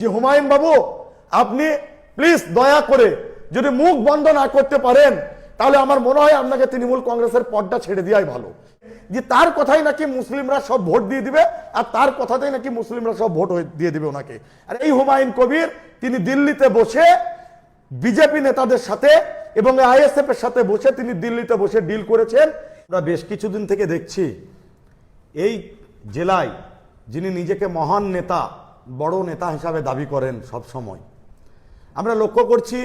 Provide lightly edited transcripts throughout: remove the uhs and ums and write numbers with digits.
যে হুমায়ুন বাবু আপনি প্লিজ দয়া করে যদি মুখ বন্ধ না করতে পারেন তাহলে আমার মনে হয় আপনাকে তৃণমূল কংগ্রেসের পদটা ছেড়ে দেওয়াই ভালো। যে তার কথাই নাকি মুসলিমরা সব ভোট দিয়ে দিবে আর তার কথাতেই নাকি মুসলিমরা সব ভোট দিয়ে দিবে ওনাকে। আর এই হুমায়ুন কবির তিনি দিল্লিতে বসে বিজেপি নেতাদের সাথে এবং আইএসএফ এর সাথে বসে তিনি দিল্লিতে বসে ডিল করেছেন। আমরা বেশ কিছুদিন থেকে দেখছি এই জেলায় যিনি নিজেকে মহান নেতা বড় নেতা হিসাবে দাবি করেন সব সময়, আমরা লক্ষ্য করছি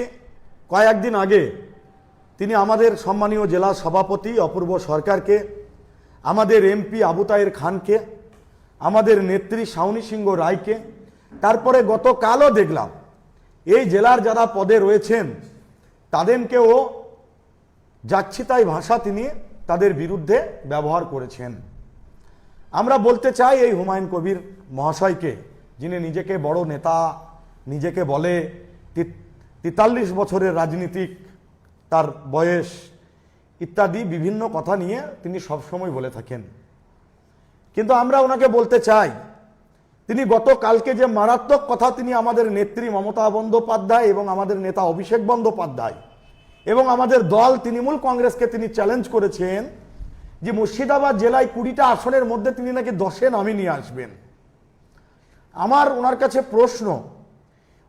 কয়েকদিন আগে তিনি আমাদের সম্মানীয় জেলা সভাপতি অপূর্ব সরকারকে, আমাদের এমপি আবু তাহের খানকে, আমাদের নেত্রী শাওনী সিংহ রায়কে, তারপরে গতকালও দেখলাম এই জেলার যারা পদে রয়েছেন তাদেরকেও যাচ্ছিতাই ভাষা তিনি তাদের বিরুদ্ধে ব্যবহার করেছেন। আমরা বলতে চাই এই হুমায়ুন কবির মহাশয়কে, যিনি নিজেকে বড় নেতা, নিজেকে বলে 43 বছরের রাজনীতিক তার বয়স ইত্যাদি বিভিন্ন কথা নিয়ে তিনি সবসময় বলে থাকেন, কিন্তু আমরা ওনাকে বলতে চাই তিনি গতকালকে যে মারাত্মক কথা তিনি আমাদের নেত্রী মমতা বন্দ্যোপাধ্যায় এবং আমাদের নেতা অভিষেক বন্দ্যোপাধ্যায় এবং আমাদের দল তৃণমূল কংগ্রেসকে তিনি চ্যালেঞ্জ করেছেন যে মুর্শিদাবাদ জেলায় 20টা আসনের মধ্যে তিনি নাকি 10-এ নামিয়ে নিয়ে আসবেন। আমার ওনার কাছে প্রশ্ন,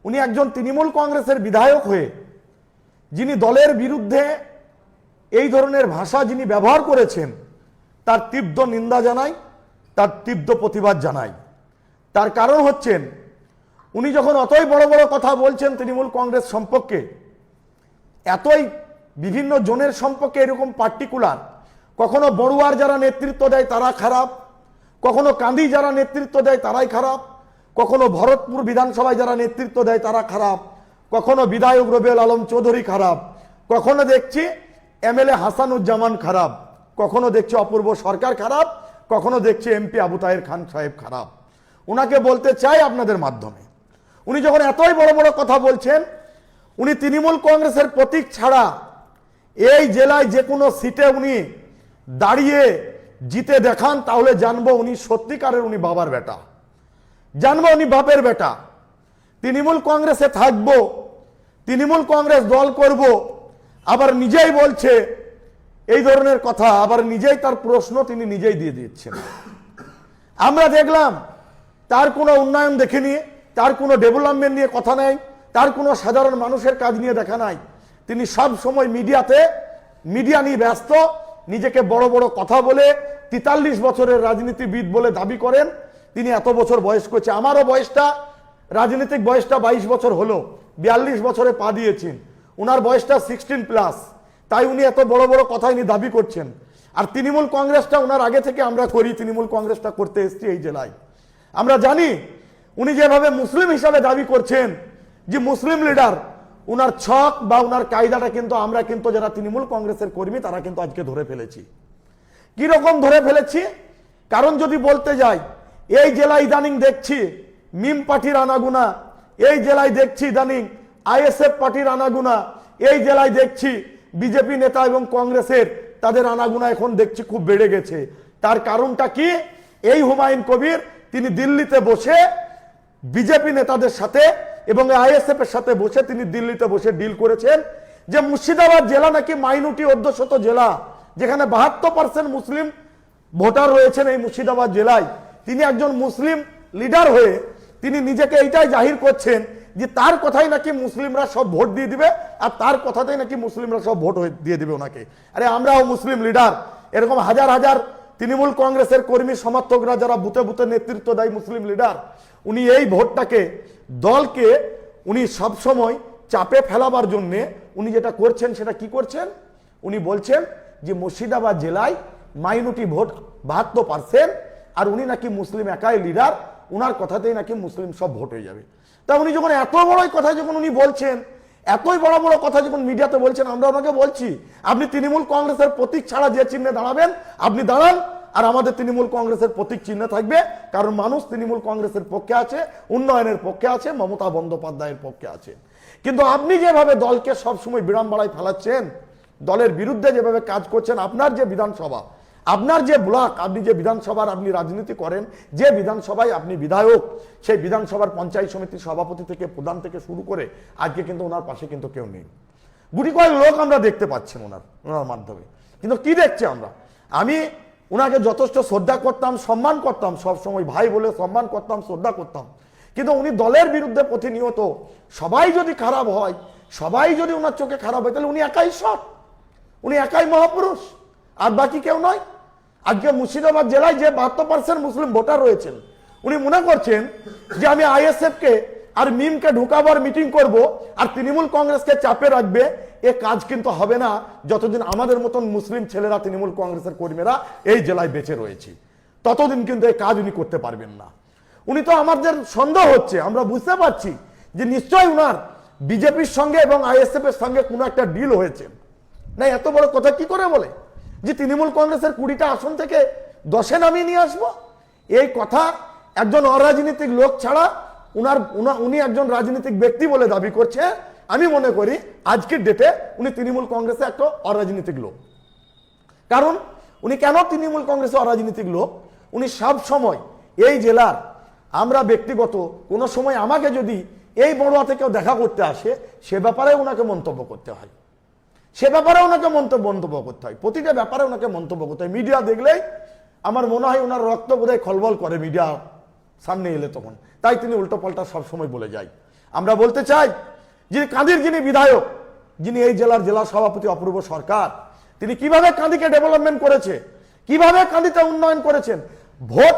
উনি একজন তৃণমূল কংগ্রেসের বিধায়ক হয়ে যিনি দলের বিরুদ্ধে এই ধরনের ভাষা যিনি ব্যবহার করেছেন তার তীব্র নিন্দা জানাই, তার তীব্র প্রতিবাদ জানাই। তার কারণ হচ্ছেন উনি যখন অতই বড় বড় কথা বলছেন তৃণমূল কংগ্রেস সম্পর্কে, এতই বিভিন্ন জনের সম্পর্কে এরকম পার্টিকুলার, কখনো বড়ুয়ার যারা নেতৃত্ব দেয় তারা খারাপ, কখনো কান্দি যারা নেতৃত্ব দেয় তারাই খারাপ, কখনো ভরতপুর বিধানসভায় যারা নেতৃত্ব দেয় তারা খারাপ, কখনো বিধায়ক রবিউল আলম চৌধুরী খারাপ, কখনো দেখছি এমএলএ হাসানুজ্জামান খারাপ, কখনো দেখছি অপূর্ব সরকার খারাপ, কখনো দেখছি এমপি আবু তাহের খান সাহেব খারাপ। ওনাকে বলতে চাই আপনাদের মাধ্যমে, উনি যখন এতই বড় বড় কথা বলছেন, উনি তৃণমূল কংগ্রেসের প্রতীক ছাড়া এই জেলায় যে কোনো সিটে উনি দাঁড়িয়ে জিতে দেখান তাহলে জানবো উনি সত্যিকারের উনি বাবার বেটা, জানবো উনি বাপের বেটা। তৃণমূল কংগ্রেসে থাকবো, তৃণমূল কংগ্রেস দল করব, আবার নিজেই বলছে এই ধরনের কথা, আবার নিজেই তার প্রশ্ন তিনি নিজেই দিয়ে দিচ্ছেন। আমরা দেখলাম তার কোনো উন্নয়ন দেখিনি, তার কোনো ডেভেলপমেন্ট নিয়ে কথা নাই, তার কোনো সাধারণ মানুষের কাজ নিয়ে দেখা নাই। তিনি সব সময় মিডিয়া নিয়ে ব্যস্ত, নিজেকে বড় বড় কথা বলে 43 বছরের রাজনীতিবিদ বলে দাবি করেন। তিনি এত বছর বয়স করছে, আমারও বয়সটা রাজনৈতিক বয়সটা 22 বছর হলো, 42 বছরে পা দিয়েছেন, ওনার বয়সটা 16+, তাই উনি এত বড় বড় কথা উনি দাবি করছেন। আর তৃণমূল কংগ্রেসটা ওনার আগে থেকে আমরা করি, তৃণমূল কংগ্রেসটা করতে এসেছি এই জেলায়। আমরা জানি উনি যেভাবে মুসলিম হিসাবে দাবি করছেন যে মুসলিম লিডার, ওনার ছক বা ওনার কায়দাটা কিন্তু আমরা কিন্তু যারা তৃণমূল কংগ্রেসের কর্মী তারা কিন্তু আজকে ধরে ফেলেছি। কি রকম ধরে ফেলেছি? কারণ যদি বলতে যাই, এই জেলায় ইদানিং দেখছি মিম পার্টির আনাগুনা, এই জেলায় দেখছি ইদানিং আইএসএফ পার্টির আনাগুনা, এই জেলায় দেখছি বিজেপি নেতা এবং কংগ্রেসের তাদের আনাগুনা এখন দেখছি খুব বেড়ে গেছে। তার কারণটা কি? এই হুমায়ুন কবির তিনি দিল্লিতে বসে বিজেপি নেতাদের সাথে এবং আইএসএফ এর সাথে বসে তিনি দিল্লিতে বসে ডিল করেছেন যে মুর্শিদাবাদ জেলা নাকি মাইনরিটি অধ্যুষিত জেলা, যেখানে 72% মুসলিম ভোটার রয়েছেন এই মুর্শিদাবাদ জেলায়। তিনি একজন মুসলিম লিডার হয়ে তিনি নিজেকে এইটাই জাহির করছেন যে তার কথাই নাকি মুসলিমরা সব ভোট দিয়ে দিবে আর তার কথাতেই নাকি মুসলিমরা সব ভোট দিয়ে দিবে ওনাকে। আরে আমরাও মুসলিম লিডার, এরকম হাজার হাজার তৃণমূল কংগ্রেসের কর্মী সমর্থকরা যারা বুথে বুথে নেতৃত্ব দেয় মুসলিম লিডার, উনি এই ভোটটাকে দলকে উনি সবসময় চাপে ফেলাবার জন্যে উনি যেটা করছেন সেটা কি করছেন? উনি বলছেন যে মুর্শিদাবাদ জেলায় মাইনরিটি ভোট 72% আর উনি নাকি মুসলিম একাই লিডার, উনার কথাতেই নাকি মুসলিম সব ভোট হয়ে যাবে। তা উনি যখন এত বড় কথা যখন উনি বলছেন, এতই বড় বড় কথা যখন মিডিয়াতে বলছেন, আমরা ওনাকে বলছি আপনি তৃণমূল কংগ্রেসের প্রতীক ছাড়া যে চিহ্নে দাঁড়াবেন আপনি দাঁড়ান, আর আমাদের তৃণমূল কংগ্রেসের প্রতীক চিহ্ন থাকবে, কারণ মানুষ তৃণমূল কংগ্রেসের পক্ষে আছে, উন্নয়নের পক্ষে আছে, মমতা বন্দ্যোপাধ্যায়ের পক্ষে আছে। কিন্তু আপনি যেভাবে দলকে সবসময় বিড়ম্বনায় ফেলাচ্ছেন, দলের বিরুদ্ধে যেভাবে কাজ করছেন, আপনার যে বিধানসভা, আপনার যে ব্লক, আপনি যে বিধানসভার আপনি রাজনীতি করেন, যে বিধানসভায় আপনি বিধায়ক, সেই বিধানসভার পঞ্চায়েত সমিতির সভাপতি থেকে প্রধান থেকে শুরু করে আজকে কিন্তু ওনার পাশে কিন্তু কেউ নেই। গুটি কয়েক লোক আমরা দেখতে পাচ্ছি ওনার মাধ্যমে, কিন্তু কি দেখছি আমরা? আমি ওনাকে যথেষ্ট শ্রদ্ধা করতাম, সম্মান করতাম, সবসময় ভাই বলে সম্মান করতাম, শ্রদ্ধা করতাম, কিন্তু উনি দলের বিরুদ্ধে প্রতিনিয়ত সবাই যদি খারাপ হয়, সবাই যদি ওনার চোখে খারাপ হয়, তাহলে উনি একাই সৎ, উনি একাই মহাপুরুষ, আর বাকি কেউ নয়। আজকে মুর্শিদাবাদ জেলায় যে 72% মুসলিম ভোটার রয়েছেন, উনি মনে করছেন যে আমি আইএসএফ কে আর মিমকে ঢুকাবার মিটিং করব আর তৃণমূল কংগ্রেসকে চাপে রাখবে, এ কাজ কিন্তু হবে না যতদিন আমাদের মতন মুসলিম ছেলেরা, তৃণমূল কংগ্রেসের কর্মীরা এই জেলায় বেঁচে রয়েছে, ততদিন কিন্তু এই কাজ উনি করতে পারবেন না। উনি তো আমাদের সন্দেহ হচ্ছে, আমরা বুঝতে পারছি যে নিশ্চয়ই উনার বিজেপির সঙ্গে এবং আইএসএফ এর সঙ্গে কোনো একটা ডিল হয়েছে। না, এত বড় কথা কি করে বলে যে তৃণমূল কংগ্রেসের 20টা আসন থেকে 10-এ নামিয়ে নিয়ে আসবো? এই কথা একজন অরাজনীতিক লোক ছাড়া উনি একজন রাজনৈতিক ব্যক্তি বলে দাবি করছে। আমি মনে করি আজকের ডেটে উনি তৃণমূল কংগ্রেসে একটা অরাজনীতিক লোক। কারণ উনি কেন তৃণমূল কংগ্রেসে অরাজনীতিক লোক? উনি সব সময় এই জেলার, আমরা ব্যক্তিগত কোনো সময় আমাকে যদি এই বড়ুয়া থেকেও দেখা করতে আসে, সে ব্যাপারে ওনাকে মন্তব্য করতে হয়, সে ব্যাপারে ওনাকে মন্তব্য করতে হয়, প্রতিটা ব্যাপারে ওনাকে মন্তব্য করতে হয়। মিডিয়া দেখলেই আমার মনে হয় ওনার রক্ত বোধহয় খলবল করে মিডিয়া সামনে এলে তখন, তাই তিনি উল্টো পাল্টা সবসময় বলে যায়। আমরা বলতে চাই যে কাঁদির যিনি বিধায়ক, যিনি এই জেলার জেলা সভাপতি অপূর্ব সরকার, তিনি কিভাবে কাঁদিকে ডেভেলপমেন্ট করেছে, কিভাবে কাঁদিতে উন্নয়ন করেছেন, ভোট